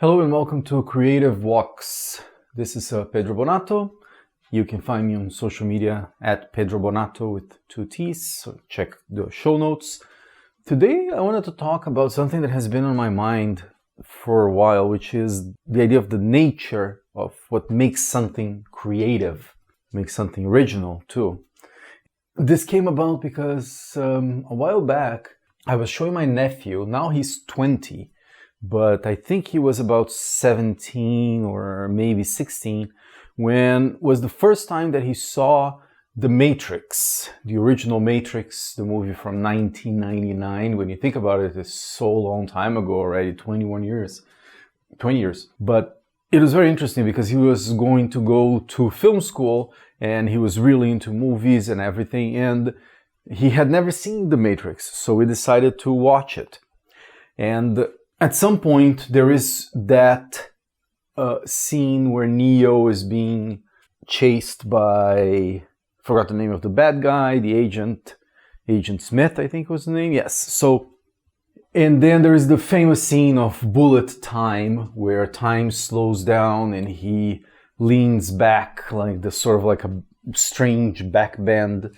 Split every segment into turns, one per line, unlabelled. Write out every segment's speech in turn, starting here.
Hello and welcome to Creative Walks. This is Pedro Bonatto. You can find me on social media at Pedro Bonatto with 2 T's, so check the show notes. Today I wanted to talk about something that has been on my mind for a while, which is the idea of the nature of what makes something creative, makes something original too. This came about because a while back I was showing my nephew, now he's 20, but I think he was about 17 or maybe 16 when was the first time that he saw The Matrix, the original Matrix, the movie from 1999. When you think about it, it's so long time ago already, 20 years. But it was very interesting because he was going to go to film school and he was really into movies and everything, and he had never seen The Matrix, so we decided to watch it. And at some point, there is that scene where Neo is being chased by, forgot the name of the bad guy, the Agent Smith, I think was the name. Yes. So, and then there is the famous scene of bullet time, where time slows down and he leans back like the sort of like a strange back bend.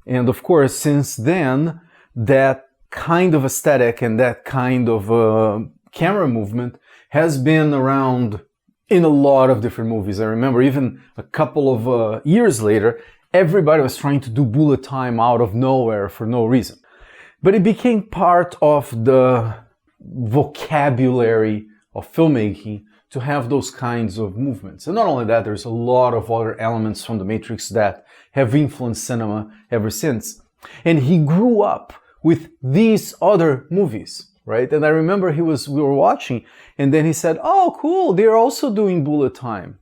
And of course, since then, that kind of aesthetic and that kind of camera movement has been around in a lot of different movies. I remember even a couple of years later, everybody was trying to do bullet time out of nowhere for no reason. But it became part of the vocabulary of filmmaking to have those kinds of movements. And not only that, there's a lot of other elements from The Matrix that have influenced cinema ever since. And he grew up with these other movies, right? And I remember we were watching, and then he said, "Oh, cool, they're also doing bullet time."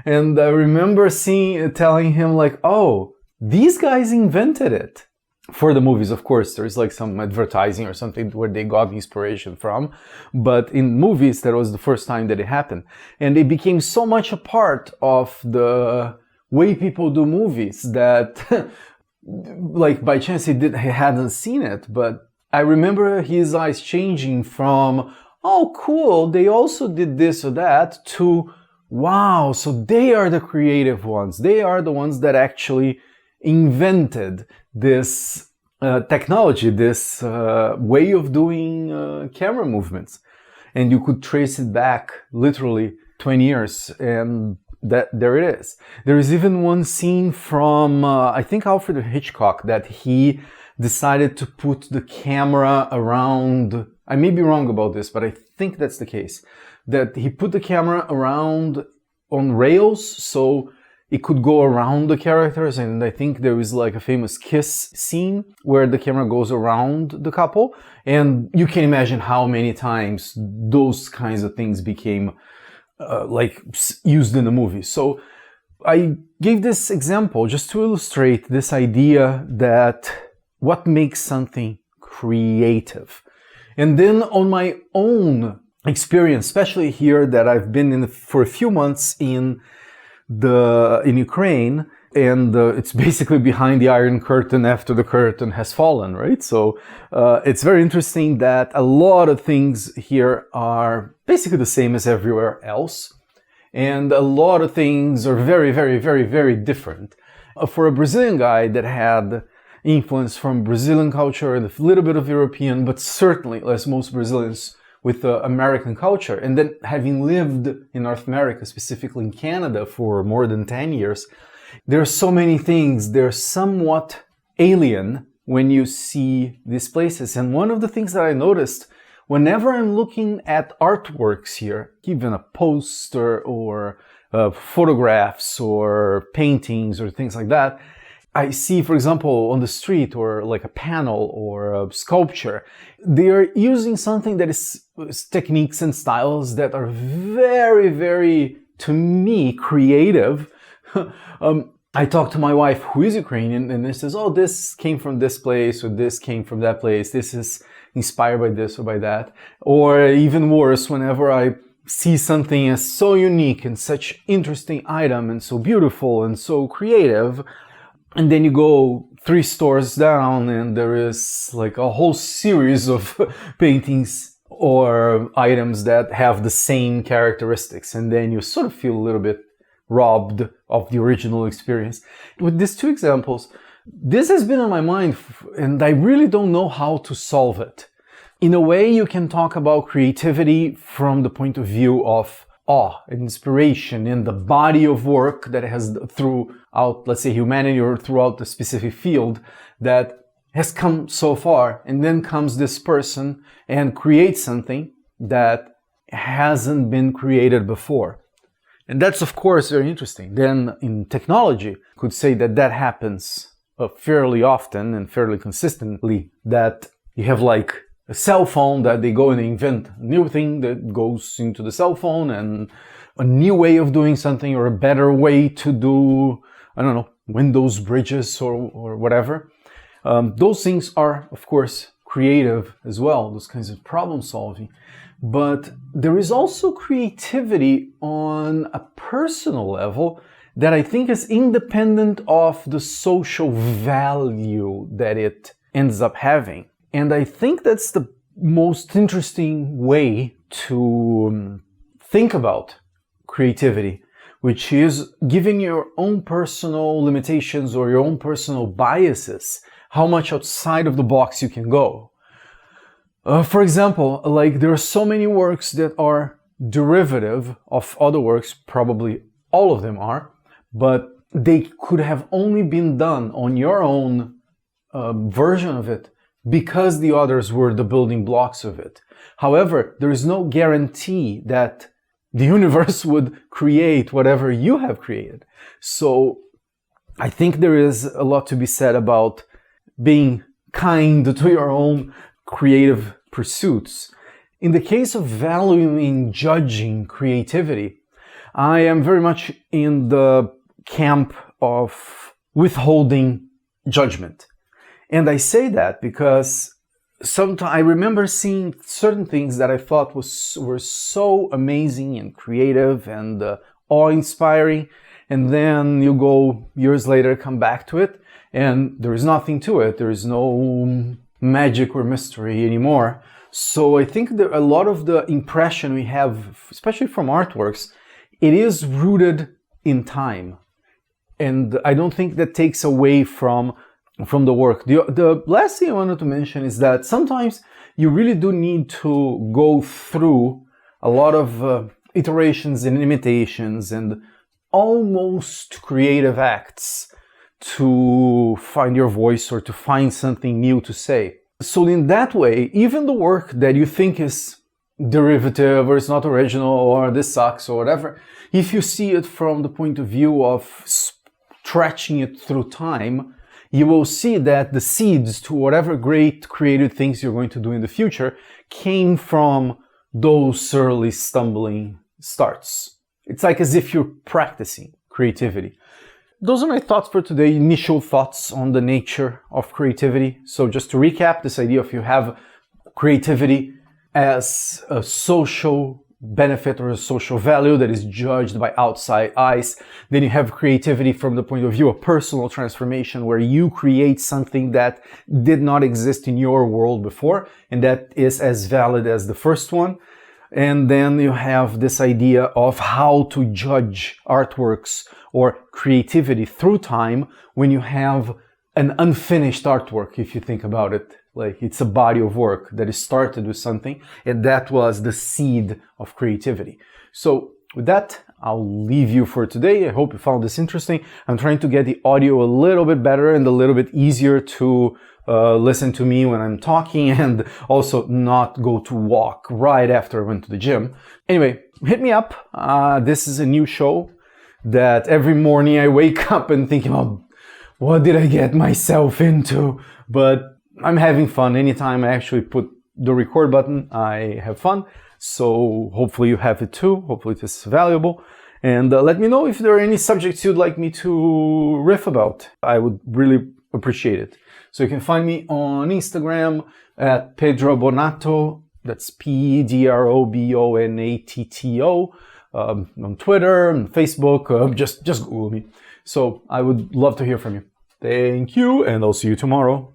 And I remember telling him like, "Oh, these guys invented it." For the movies, of course, there's like some advertising or something where they got inspiration from, but in movies, that was the first time that it happened. And it became so much a part of the way people do movies that like by chance he hadn't seen it, but I remember his eyes changing from, "Oh, cool, they also did this or that," to, "Wow, so they are the creative ones. They are the ones that actually invented this technology, this way of doing camera movements." And you could trace it back literally 20 years, and there it is. There is even one scene from, I think, Alfred Hitchcock, that he decided to put the camera around, I may be wrong about this, but I think that's the case, that he put the camera around on rails so it could go around the characters. And I think there is like a famous kiss scene where the camera goes around the couple. And you can imagine how many times those kinds of things became used in the movie. So I gave this example just to illustrate this idea that what makes something creative. And then on my own experience, especially here that I've been in for a few months in Ukraine, and it's basically behind the Iron Curtain after the curtain has fallen, right? So it's very interesting that a lot of things here are basically the same as everywhere else. And a lot of things are very, very, very, very different. For a Brazilian guy that had influence from Brazilian culture and a little bit of European, but certainly, as most Brazilians, with American culture, and then having lived in North America, specifically in Canada, for more than 10 years, there are so many things. They're somewhat alien when you see these places. And one of the things that I noticed whenever I'm looking at artworks here, even a poster or photographs or paintings or things like that, I see, for example, on the street or like a panel or a sculpture, they are using something that is techniques and styles that are very, very, to me, creative. I talked to my wife, who is Ukrainian, and it says, "Oh, this came from this place, or this came from that place. This is inspired by this or by that." Or even worse, whenever I see something as so unique and such interesting item and so beautiful and so creative, and then you go 3 stores down and there is like a whole series of paintings or items that have the same characteristics, and then you sort of feel a little bit robbed of the original experience. With these two examples, this has been on my mind, and I really don't know how to solve it. In a way, you can talk about creativity from the point of view of awe, inspiration in the body of work that has throughout, let's say, humanity, or throughout the specific field that has come so far, and then comes this person and creates something that hasn't been created before. And that's, of course, very interesting. Then in technology, could say that that happens fairly often and fairly consistently, that you have like a cell phone that they go and invent a new thing that goes into the cell phone, and a new way of doing something, or a better way to do, I don't know, Windows bridges or whatever. Those things are, of course, creative as well, those kinds of problem solving. But there is also creativity on a personal level that I think is independent of the social value that it ends up having. And I think that's the most interesting way to think about creativity, which is giving your own personal limitations or your own personal biases, how much outside of the box you can go. For example, like there are so many works that are derivative of other works, probably all of them are, but they could have only been done on your own version of it because the others were the building blocks of it. However, there is no guarantee that the universe would create whatever you have created. So I think there is a lot to be said about being kind to your own creative pursuits. In the case of valuing, judging creativity, I am very much in the camp of withholding judgment. And I say that because sometimes I remember seeing certain things that I thought were so amazing and creative and awe-inspiring, and then you go years later, come back to it, and there is nothing to it. There is no magic or mystery anymore. So I think that a lot of the impression we have, especially from artworks, it is rooted in time. And I don't think that takes away from the work. The last thing I wanted to mention is that sometimes you really do need to go through a lot of iterations and imitations and almost creative acts to find your voice or to find something new to say. So in that way, even the work that you think is derivative or it's not original or this sucks or whatever, if you see it from the point of view of stretching it through time, you will see that the seeds to whatever great creative things you're going to do in the future came from those early stumbling starts. It's like as if you're practicing creativity. Those are my thoughts for today, initial thoughts on the nature of creativity. So just to recap, this idea of you have creativity as a social benefit or a social value that is judged by outside eyes. Then you have creativity from the point of view of personal transformation, where you create something that did not exist in your world before, and that is as valid as the first one. And then you have this idea of how to judge artworks or creativity through time when you have an unfinished artwork, if you think about it. Like it's a body of work that is started with something, and that was the seed of creativity. So with that, I'll leave you for today. I hope you found this interesting. I'm trying to get the audio a little bit better and a little bit easier to listen to me when I'm talking, and also not go to walk right after I went to the gym. Anyway, hit me up. This is a new show that every morning I wake up and think about what did I get myself into, but I'm having fun. Anytime I actually put the record button, I have fun. So hopefully you have it too. Hopefully it is valuable. And let me know if there are any subjects you'd like me to riff about. I would really appreciate it. So you can find me on Instagram at Pedro Bonatto. That's PedroBonatto. On Twitter and Facebook. Just Google me. So I would love to hear from you. Thank you, and I'll see you tomorrow.